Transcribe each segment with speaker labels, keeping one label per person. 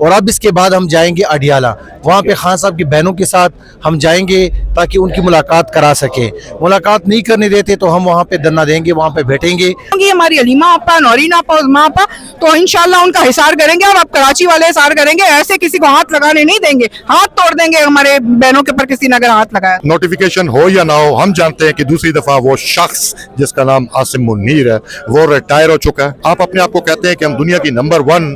Speaker 1: اور اب اس کے بعد ہم جائیں گے اڈیالہ، وہاں پہ خان صاحب کی بہنوں کے ساتھ ہم جائیں گے تاکہ ان کی ملاقات کرا سکیں. ملاقات نہیں کرنے دیتے تو ہم وہاں پہ دھرنا دیں گے، وہاں پہ بیٹھیں گے.
Speaker 2: ہماری علیمہ آپا، نورین آپا، عظمیٰ آپا، تو انشاءاللہ ان کا حصار کریں گے. اور اب کراچی والے حصار کریں گے، ایسے کسی کو ہاتھ لگانے نہیں دیں گے، ہاتھ توڑ دیں گے ہمارے بہنوں کے پر کسی نے اگر ہاتھ لگایا.
Speaker 3: نوٹیفیکیشن ہو یا نہ ہو، ہم جانتے ہیں کہ دوسری دفعہ وہ شخص جس کا نام عاصم منیر ہے وہ ریٹائر ہو چکا ہے. آپ اپنے آپ کو کہتے ہیں کہ ہم دنیا کی نمبر 1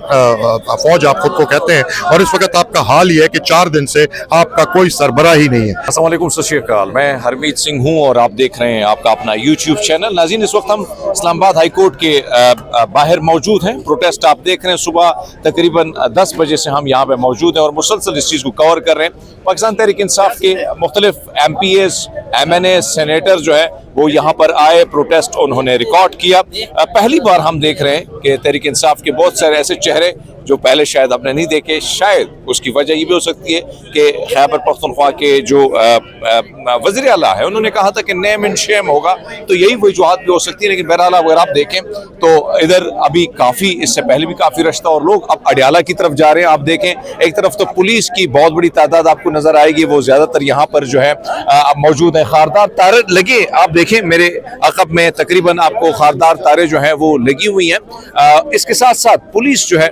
Speaker 3: فوج آپ خود کو کہتے ہیں، اور اس وقت آپ کا حال یہ ہے کہ 4 دن سے آپ کا کوئی سربراہ ہی نہیں ہے.
Speaker 4: السلام علیکم، ست شری اکال. میں ہرمیت سنگھ ہوں اور آپ دیکھ رہے ہیں آپ کا اپنا یوٹیوب چینل. ناظرین، اس وقت ہم اسلام آباد ہائی کورٹ کے باہر موجود ہیں. پروٹیسٹ آپ دیکھ رہے ہیں، صبح تقریباً 10 بجے سے ہم یہاں پہ موجود ہیں اور مسلسل اس چیز کو کور کر رہے ہیں. پاکستان تحریک انصاف کے مختلف MPs، MNA، سینیٹر جو ہے وہ یہاں پر آئے، پروٹیسٹ انہوں نے ریکارڈ کیا. پہلی بار ہم دیکھ رہے ہیں کہ تحریک انصاف کے بہت سارے ایسے چہرے جو پہلے شاید ہم نے نہیں دیکھے. شاید اس کی وجہ یہ بھی ہو سکتی ہے کہ خیبر پختونخوا کے جو وزیر اعلیٰ ہے انہوں نے کہا تھا کہ نیم اینڈ شیم ہوگا، تو یہی وجوہات بھی ہو سکتی ہے. لیکن بہرحال اگر آپ دیکھیں تو ادھر ابھی کافی، اس سے پہلے بھی کافی رش تھا اور لوگ اب اڈیالہ کی طرف جا رہے ہیں. آپ دیکھیں ایک طرف تو پولیس کی بہت بڑی تعداد آپ کو نظر آئے گی، وہ زیادہ تر یہاں پر جو ہے اب موجود ہیں. خاردار تارے لگے، آپ دیکھیں میرے عقب میں تقریباً آپ کو خاردار تارے جو ہیں وہ لگی ہوئی ہیں. اس کے ساتھ ساتھ پولیس جو ہے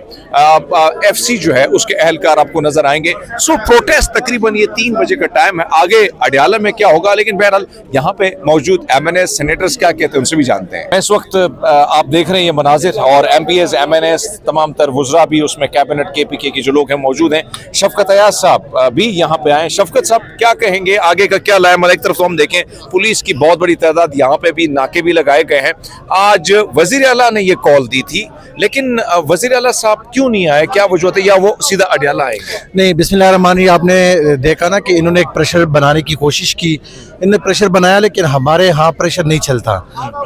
Speaker 4: FC جو ہے اس کے اہلکار آپ کو نظر آئیں گے. سو پروٹیسٹ تقریباً یہ 3 بجے کا ٹائم ہے. آگے اڈیالہ میں کیا ہوگا، لیکن بہرحال یہاں پہ موجود MNA سینیٹرز کیا کہتے ہیں ان سے بھی جانتے ہیں. اس وقت آپ دیکھ رہے ہیں یہ مناظر، اور MPs، MNAs، تمام تر وزراء بھی اس میں کیبنٹ KPK کے جو لوگ ہیں موجود ہیں. شفقت ایاز صاحب بھی یہاں پہ آئے. شفقت صاحب کیا کہیں گے، آگے کا کیا لائے؟ ایک طرف تو ہم دیکھیں پولیس کی بہت بڑی تعداد، یہاں پہ بھی ناکے بھی لگائے گئے ہیں. آج وزیر اعلیٰ نے یہ کال دی تھی، لیکن وزیر اعلیٰ صاحب کیوں نہیں آئے؟ کیا وجوہات ہے، یا وہ سیدھا اڈیالہ آئیں گے؟
Speaker 1: نہیں، بسم اللہ الرحمن الرحیم. آپ نے دیکھا نا کہ انہوں نے ایک پریشر بنانے کی کوشش کی. انہوں نے پریشر بنایا، لیکن ہمارے ہاں پریشر نہیں چلتا.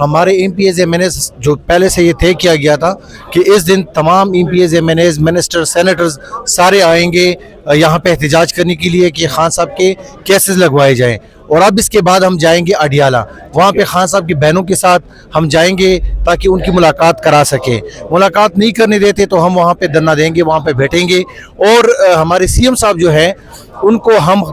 Speaker 1: ہمارے MPs MNAs جو پہلے سے یہ طے کیا گیا تھا کہ اس دن تمام MPs MNAs، منسٹر، سینیٹرز سارے آئیں گے یہاں پہ احتجاج کرنے کے لیے کہ خان صاحب کے کیسز لگوائے جائیں. اور اب اس کے بعد ہم جائیں گے اڈیالہ، وہاں پہ خان صاحب کی بہنوں کے ساتھ ہم جائیں گے تاکہ ان کی ملاقات کرا سکیں. ملاقات نہیں کرنے دیتے تو ہم وہاں پہ دھرنا دیں گے، وہاں پہ بیٹھیں گے. اور ہمارے CM صاحب جو ہیں ان کو ہم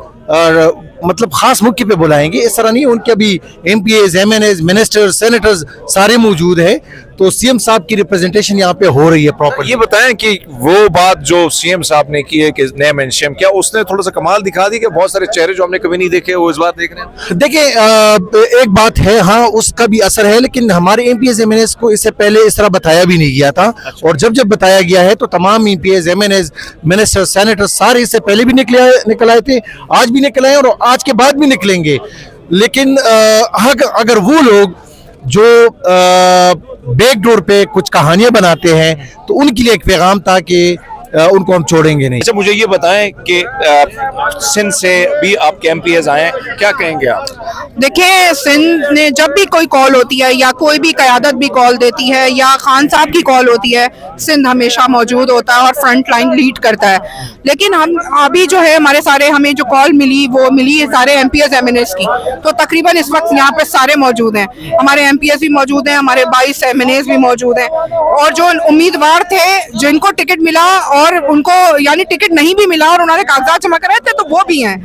Speaker 1: مطلب خاص موقع پہ بلائیں گے. اس طرح نہیں، ان کے ابھی MPs MNAs منسٹر سینیٹرز سارے موجود ہیں، تو CM صاحب کی ریپریزنٹیشن یہاں پہ ہو رہی ہے پراپر.
Speaker 4: یہ بتائیں کہ وہ بات جو CM صاحب نے کی ہے کہ نیم اینڈ شیم، کیا اس نے تھوڑا سا کمال دکھا دی کہ بہت سارے چہرے جو ہم نے کبھی نہیں دیکھے وہ اس بار دیکھ رہے ہیں؟
Speaker 1: دیکھیں، ایک بات ہے، ہاں اس کا بھی اثر ہے، لیکن ہمارے MPs MNAs کو اس سے پہلے اس طرح بتایا بھی نہیں گیا تھا. اور جب بتایا گیا ہے تو تمام MPs MNAs منسٹر سینیٹر سارے اس سے پہلے بھی نکل آئے تھے، آج بھی نکل آئے اور آج کے بعد بھی نکلیں گے. لیکن اگر وہ لوگ جو بیک ڈور پہ کچھ کہانیاں بناتے ہیں تو ان کے لیے ایک پیغام تھا کہ ان کو ہم چھوڑیں گے نہیں.
Speaker 4: اچھا، مجھے یہ بتائیں کہ سندھ سے بھی آپ کے MPs آئے ہیں، کیا کہیں گے آپ؟
Speaker 2: دیکھیں، سندھ نے جب بھی کوئی کال ہوتی ہے یا کوئی بھی قیادت بھی کال دیتی ہے یا خان صاحب کی کال ہوتی ہے، سندھ ہمیشہ موجود ہوتا ہے اور فرنٹ لائن لیڈ کرتا ہے. لیکن ہم ابھی جو ہے ہمارے سارے، ہمیں جو کال ملی وہ ملی سارے MPs MNAs کی، تو تقریباً اس وقت یہاں پہ سارے موجود ہیں. ہمارے MPs بھی موجود ہیں، ہمارے 22 MNAs بھی موجود ہیں. اور جو امیدوار تھے جن کو ٹکٹ ملا اور ان کو یعنی ٹکٹ نہیں بھی ملا اور انہوں نے کاغذات جمع کرائے تھے تو وہ بھی ہیں.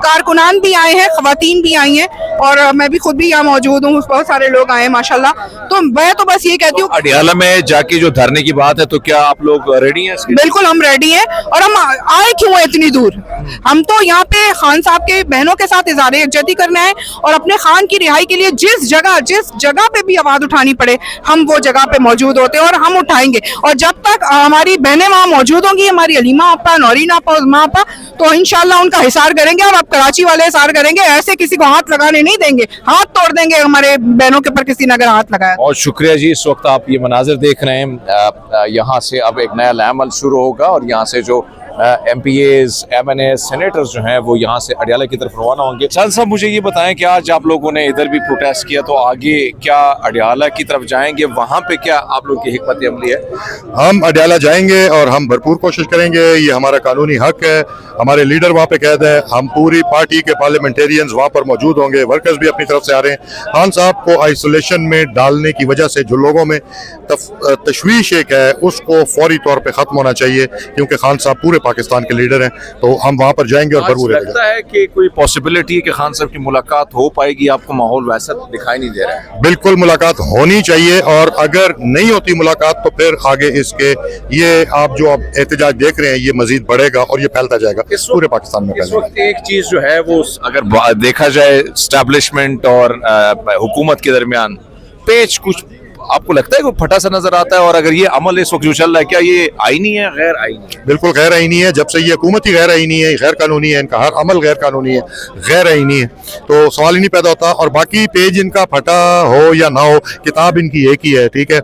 Speaker 2: کارکنان بھی آئے ہیں، خواتین بھی آئی ہیں، اور میں بھی خود بھی یہاں موجود ہوں. بہت سارے لوگ آئے ہیں ماشاءاللہ. تو میں تو بس یہ کہتی ہوں،
Speaker 4: اڈیالہ میں جا کے جو دھرنے کی بات ہے تو کیا آپ لوگ ریڈی ہیں اس کے؟
Speaker 2: بالکل ہم ریڈی ہیں. اور ہم آئے کیوں ہیں اتنی دور؟ ہم تو یہاں پہ خان صاحب کے بہنوں کے ساتھ اظہار یکجہتی کرنے آئے اور اپنے خان کی رہائی کے لیے جس جگہ پہ بھی آواز اٹھانی پڑے ہم وہ جگہ پہ موجود ہوتے ہیں اور ہم اٹھائیں گے. اور جب تک ہماری بہنیں وہاں موجود ہوں گی، ہماری علیمہ آپا، نورین آپا، عظمیٰ آپا، تو انشاءاللہ ان کا حصار کریں گے. اور اب کراچی والے حصار کریں گے، ایسے کسی کو ہاتھ لگانے نہیں دیں گے، ہاتھ توڑ دیں گے ہمارے بہنوں کے پر کسی نے اگر ہاتھ لگایا.
Speaker 4: بہت شکریہ جی. اس وقت آپ یہ مناظر دیکھ رہے ہیں، یہاں سے اب ایک نیا عمل شروع ہوگا اور یہاں سے جو MPs MNAs سینیٹرز جو ہیں وہ یہاں سے اڈیالہ کی طرف روانہ ہوں گے. چاند صاحب مجھے یہ بتائیں کہ آج آپ لوگوں نے ادھر بھی پروٹیسٹ کیا، تو آگے کیا اڈیالہ کی طرف جائیں گے؟ وہاں پہ کیا آپ لوگ کی حکمت عملی ہے؟
Speaker 3: ہم اڈیالہ جائیں گے اور ہم بھرپور کوشش کریں گے، یہ ہمارا قانونی حق ہے. ہمارے لیڈر وہاں پہ قید ہیں، ہم پوری پارٹی کے پارلیمنٹیرینز وہاں پر موجود ہوں گے، ورکرز بھی اپنی طرف سے آ رہے ہیں. خان صاحب کو آئسولیشن میں ڈالنے کی وجہ سے جو لوگوں میں تشویش ایک ہے، اس کو فوری طور پہ ختم ہونا چاہیے، کیونکہ خان صاحب پورے पाकिस्तान के लीडर हैं, तो हम वहाँ पर जाएंगे और
Speaker 4: आज
Speaker 3: भरपूर
Speaker 4: लगता है कि कोई पॉसिबिलिटी है कि खान साहब की मुलाकात हो पाएगी? आपको माहौल वैसा दिखाई नहीं दे रहा है?
Speaker 3: बिल्कुल मुलाकात होनी चाहिए, और अगर नहीं होती मुलाकात तो फिर आगे इसके ये आप जो अब एहतजाज देख रहे हैं ये मजीद बढ़ेगा और ये फैलता जाएगा पूरे पाकिस्तान में
Speaker 4: इस
Speaker 3: फैलेगा।
Speaker 4: वक्त एक चीज जो है वो अगर देखा जाए एस्टैब्लिशमेंट और हुकूमत के दरमियान पेच कुछ आपको लगता है कि फटा सा नजर आता है? और अगर ये अमल इस वक्त जो चल रहा है क्या ये आईनी है, गैर आईनी है?
Speaker 3: बिल्कुल गैर आईनी है। जब से ये हुकूमत ही गैर आईनी है, गैर कानूनी है, इनका हर अमल गैर कानूनी है, गैर आईनी है, तो सवाल ही नहीं पैदा होता। और बाकी पेज इनका फटा हो या ना हो, किताब इनकी एक ही है, ठीक है।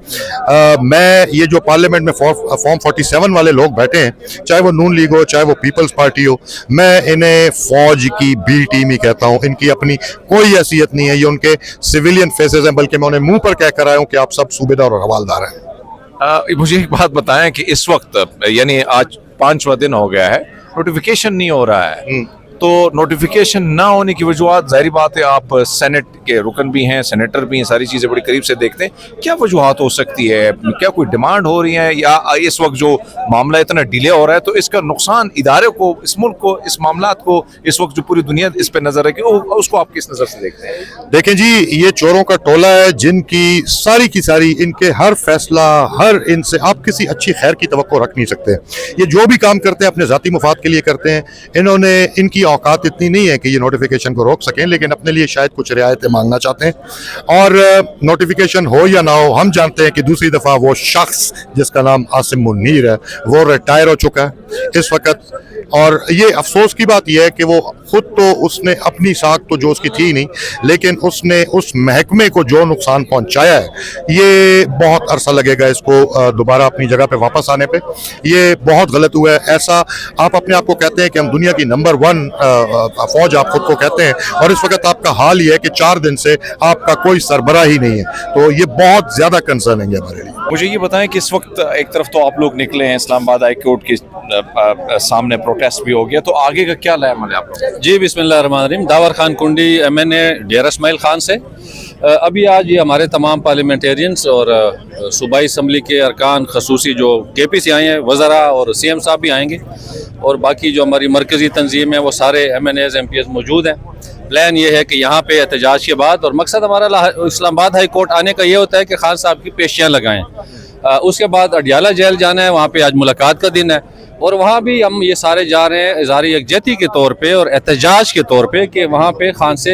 Speaker 3: मैं ये जो पार्लियामेंट में फॉर्म 47 वाले लोग बैठे हैं, चाहे वो नून लीग हो चाहे वो पीपल्स पार्टी हो, मैं इन्हें फौज की बी टीम ही कहता हूँ। इनकी अपनी कोई हैसियत नहीं है, ये उनके सिविलियन फेसेस हैं, बल्कि मैं उन्हें मुंह पर कह कर आया हूँ कि आप सब सूबेदार और हवालदार हैं।
Speaker 4: मुझे एक बात बताएं कि इस वक्त यानी आज 5वां दिन हो गया है, नोटिफिकेशन नहीं हो रहा है, तो नोटिफिकेशन ना होने की वजूहत जाहिर बात है, आप सेनेट के रुकन भी हैं, सेनेटर भी हैं, सारी चीज़ें बड़ी करीब से देखते हैं, क्या वजूहत हो सकती है? क्या कोई डिमांड हो रही है, या इस वक्त जो मामला इतना डिले हो रहा है तो इसका नुकसान इदारे को, इस मुल्क को, इस मामलात को, इस वक्त जो पूरी दुनिया इस पर नजर है कि उसको आप किस नज़र से देखते हैं?
Speaker 3: देखें जी, ये चोरों का टोला है जिनकी सारी की सारी, इनके हर फैसला, हर इनसे आप किसी अच्छी खैर की तवक्को रख नहीं सकते। ये जो भी काम करते हैं अपने ज़ाती मुफाद के लिए करते हैं। इन्होंने, इनकी औकात इतनी नहीं है कि ये नोटिफिकेशन को रोक सकें, लेकिन अपने लिए शायद कुछ रियायतें मांगना चाहते हैं। और नोटिफिकेशन हो या ना हो, हम जानते हैं कि दूसरी दफ़ा वो शख्स जिसका नाम आसिम मुन्नीर है वो रिटायर हो चुका है इस वक्त। और ये अफसोस की बात यह है कि वो खुद तो उसने अपनी साख तो जो उसकी थी नहीं, लेकिन उसने उस महकमे को जो नुकसान पहुंचाया है, ये बहुत अरसा लगेगा इसको दोबारा अपनी जगह पे वापस आने पे। ये बहुत गलत हुआ है। ऐसा आप अपने आप को कहते हैं कि हम दुनिया की नंबर 1 फौज आप खुद को कहते हैं, और इस वक्त आपका हाल ये है कि 4 दिन से आपका कोई सरबराह ही नहीं है, तो ये बहुत ज्यादा कंसर्निंग है हमारे लिए।
Speaker 4: मुझे ये बताएं कि इस वक्त एक तरफ तो आप लोग निकले हैं, इस्लामाबाद हाई कोर्ट के सामने प्रोटेस्ट भी हो गया, तो आगे का क्या अमल है आप लोग?
Speaker 5: जी बिस्मिल्लाहिर्रहमानिर्रहीम। दावर खान कुंडी MNA डेरा इस्माइल खान से अभी आज ये हमारे तमाम पार्लियामेंटेरियंस और सूबाई असम्बली के अरकान खसूसी जो KP से आए हैं, वज़रा और CM साहब भी आएंगे, और बाकी जो हमारी मरकज़ी तंजीम है वो सारे MNAs MPs मौजूद हैं। प्लान ये है कि यहाँ पे एहतजाज के बाद, और मकसद हमारा इस्लामाबाद हाई कोर्ट आने का ये होता है कि खान साहब की पेशियाँ लगाएं। उसके बाद अडियाला जेल जाना है, वहाँ पे आज मुलाकात का दिन है, और वहाँ भी हम ये सारे जा रहे हैं इज़हारी यकजहती के तौर पे और एहतजाज के तौर पे कि वहाँ पे खान से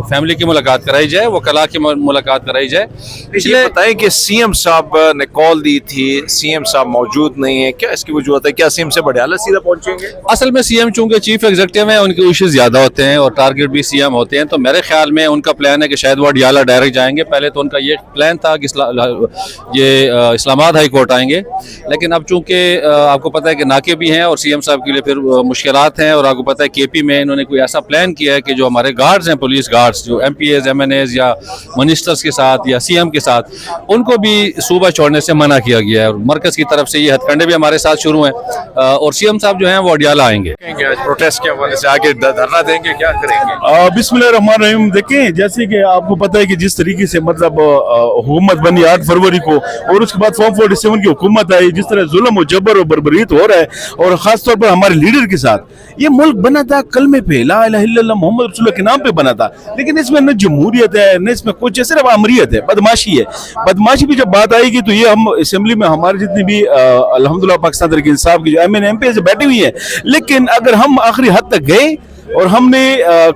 Speaker 5: फैमिली की मुलाकात कराई जाए, वकला की मुलाकात कराई जाए।
Speaker 4: पिछले बताएं कि CM साहब ने कॉल दी थी, CM साहब मौजूद नहीं है, क्या इसकी वजूहत है? क्या CM से अडियाला सीधा पहुंचेंगे?
Speaker 5: असल में CM चूँकि चीफ एग्जीक्यूटिव हैं, उनके विशेष ज़्यादा होते हैं और टारगेट भी CM होते हैं, तो मेरे ख्याल में उनका प्लान है कि शायद वो अडियाला डायरेक्ट जाएंगे। पहले तो उनका ये प्लान था कि इस्लामाबाद हाई कोर्ट आएंगे, लेकिन अब चूँकि आपको पता है कि नाके भी हैं और CM साहब के लिए फिर मुश्किलात हैं, और आपको पता है KP में इन्होंने कोई ऐसा प्लान किया है कि जो हमारे गार्ड्स हैं, पुलिस गार्ड्स जो MPs MNAs या मिनिस्टर्स के साथ या CM के साथ, उनको भी सूबा छोड़ने से मना किया गया है, और मरकज़ की तरफ से ये हथकंडे भी हमारे साथ शुरू हैं, और CM साहब जो हैं वो अडियाला आएंगे।
Speaker 4: प्रोटेस्ट के हवाले से आगे धरना देंगे, क्या करेंगे?
Speaker 6: बिस्मिल्लाहिर्रहमानिर्रहीम। देखें, जैसे कि आपको पता है कि जिस तरीके से मतलब हुकूमत बनी 8 फरवरी को, और उसके बाद फॉर्म 47 की हुकूमत आई, जिस तरह जुल्म और जबर और बर्बरीत हो रहा है, और खास तौर पर हमारे लीडर के साथ, ये मुल्क बना था कलमे पे, ला इलाहा इल्लल्लाह मोहम्मद रसूलुल्लाह के नाम पे बना था, लेकिन इसमें न जमहूरियत है, न इसमें कुछ है, सिर्फ अमरियत है, बदमाशी है। बदमाशी भी जब बात आएगी तो ये हम असेंबली में हमारे जितनी भी अल्हम्दुलिल्लाह पाकिस्तान तहरीक इंसाफ की जो MNA MPs बैठी हुई है, लेकिन अगर हम आखिरी हद तक गए और हमने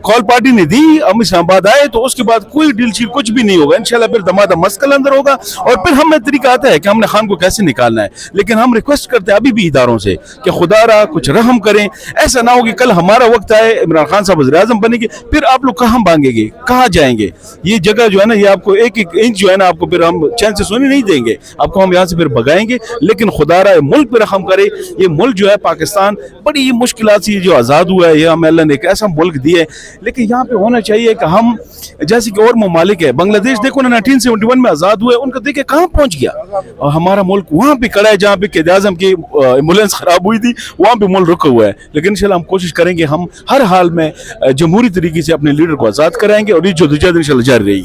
Speaker 6: कॉल पार्टी ने दी, हम इस्लामाबाद आए, तो उसके बाद कोई डील शील कुछ भी नहीं होगा। इंशाल्लाह फिर दमादम मस्कल अंदर होगा, और फिर हमें तरीका आता है कि हमने खान को कैसे निकालना है। लेकिन हम रिक्वेस्ट करते हैं अभी भी इदारों से कि खुदारा कुछ रहम करें। ऐसा ना हो कि कल हमारा वक्त आए, इमरान खान साहब वज़ीर आज़म बनेंगे, फिर आप लोग कहाँ मांगेंगे, कहाँ जाएंगे? ये जगह जो है ना, ये आपको एक एक इंच जो है ना, आपको फिर हम चैन से सोने नहीं देंगे, आपको हम यहाँ से फिर भगाएंगे। लेकिन खुदारा मुल्क पर रहम करे। ये मुल्क जो है पाकिस्तान बड़ी मुश्किलात से जो आज़ाद हुआ है, ये हमें अल्लाह ने एक ऐसा मुल्क दिया है, लेकिन यहाँ पे होना चाहिए कि हम जैसे कि और ममालिक है, बांग्लादेश देखो ना 1971 में आज़ाद हुए, उनका देखिए कहाँ पहुँच गया, और हमारा मुल्क वहाँ पे खड़ा है जहाँ पे क़ायद आज़म की एम्बुलेंस ख़राब हुई थी, वहाँ पे मुल्क रुका हुआ है। लेकिन इंशाल्लाह हम कोशिश करेंगे, हम हर हाल में जमहूरी तरीके से अपने लीडर को आज़ाद कराएंगे, और ये जदोजहद इंशाल्लाह जारी रहेगी।